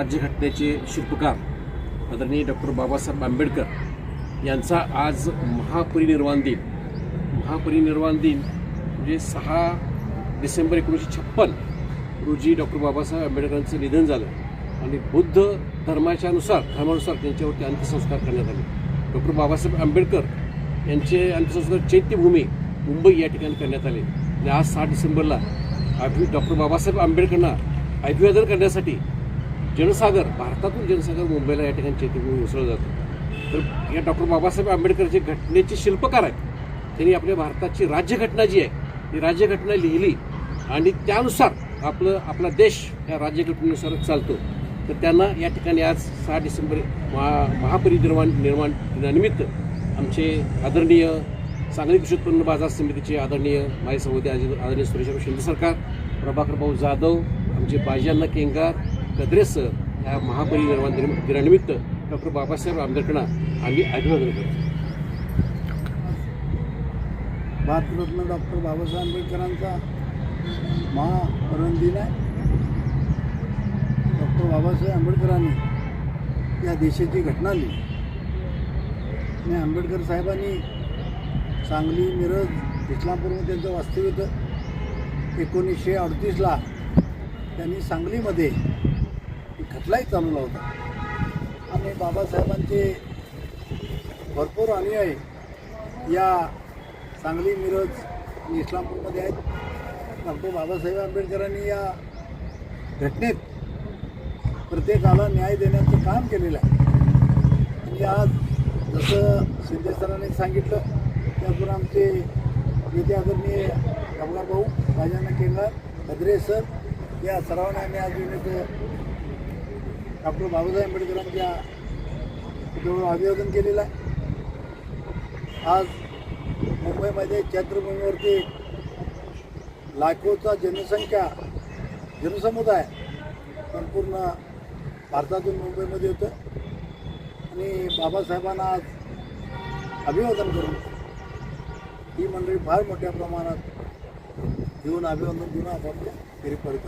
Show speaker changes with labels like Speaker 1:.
Speaker 1: राज्यघटनेचे शिल्पकार आदरणीय डॉक्टर बाबासाहेब आंबेडकर यांचा आज महापरिनिर्वाण दिन म्हणजे 6 डिसेंबर 1956 रोजी डॉक्टर बाबासाहेब आंबेडकरांचं निधन झालं आणि बुद्ध धर्मानुसार त्यांच्यावरती अंत्यसंस्कार करण्यात आले। डॉक्टर बाबासाहेब आंबेडकर यांचे अंत्यसंस्कार चैत्यभूमी मुंबई या ठिकाणी करण्यात आले आणि आज 6 डिसेंबरला डॉक्टर बाबासाहेब आंबेडकरांना अभिवादन करण्यासाठी भारतातून जनसागर मुंबईला या ठिकाणी चैत्यभूमी उसळलं जातं। तर या डॉक्टर बाबासाहेब आंबेडकर जे घटनेचे शिल्पकार आहेत, त्यांनी आपल्या भारताची राज्यघटना जी आहे ती राज्यघटना लिहिली आणि त्यानुसार आपला देश या राज्यघटनेनुसार चालतो। तर त्यांना या ठिकाणी आज 6 डिसेंबर महापरिनिर्वाण दिनानिमित्त आमचे आदरणीय सांगली कृषी उत्पन्न बाजार समितीचे आदरणीय माजी सभापती आदरणीय सुरेशराव शिंदे सरकार, प्रभाकर भाऊ जाधव, आमचे बाजीअण्णा केंगार, कद्रे सर या महापरिनिर्वाण दिनानिमित्त डॉक्टर बाबासाहेब आंबेडकरांना आम्ही अभिवादन करतो।
Speaker 2: भारतरत्न डॉक्टर बाबासाहेब आंबेडकरांचा महापरिनिर्वाण दिन आहे। डॉक्टर बाबासाहेब आंबेडकरांनी या देशाची घटना लिहिली आणि आंबेडकर साहेबांनी सांगली, मिरज, इस्लामपूरमध्ये त्यांचं वास्तव्य होतं। 1938ला त्यांनी सांगलीमध्ये खटलाही चालवला होता आणि बाबासाहेबांचे भरपूर अनुयायी या सांगली, मिरज आणि इस्लामपूरमध्ये आहेत। डॉक्टर बाबासाहेब आंबेडकरांनी या घटनेत प्रत्येकाला न्याय देण्याचं काम केलेलं आहे आणि आज जसं शिंदे सरांनी सांगितलं त्याप्रमाणे आमचे नेते आदरणीय प्रभाकर भाऊ, बाजीअण्णा केंगार, कद्रे सर या सर्वांना आम्ही आज डॉक्टर बाबासाहेब आंबेडकरांच्या पुतळ्यावर अभिवादन केलेलं आहे। आज मुंबईमध्ये चैत्यभूमीवरती लाखोचा जनसमुदाय संपूर्ण भारतातून मुंबईमध्ये होतं आणि बाबासाहेबांना आज अभिवादन करून ही मंडळी फार मोठ्या प्रमाणात येऊन अभिवादन देऊन आपापल्या घरी परत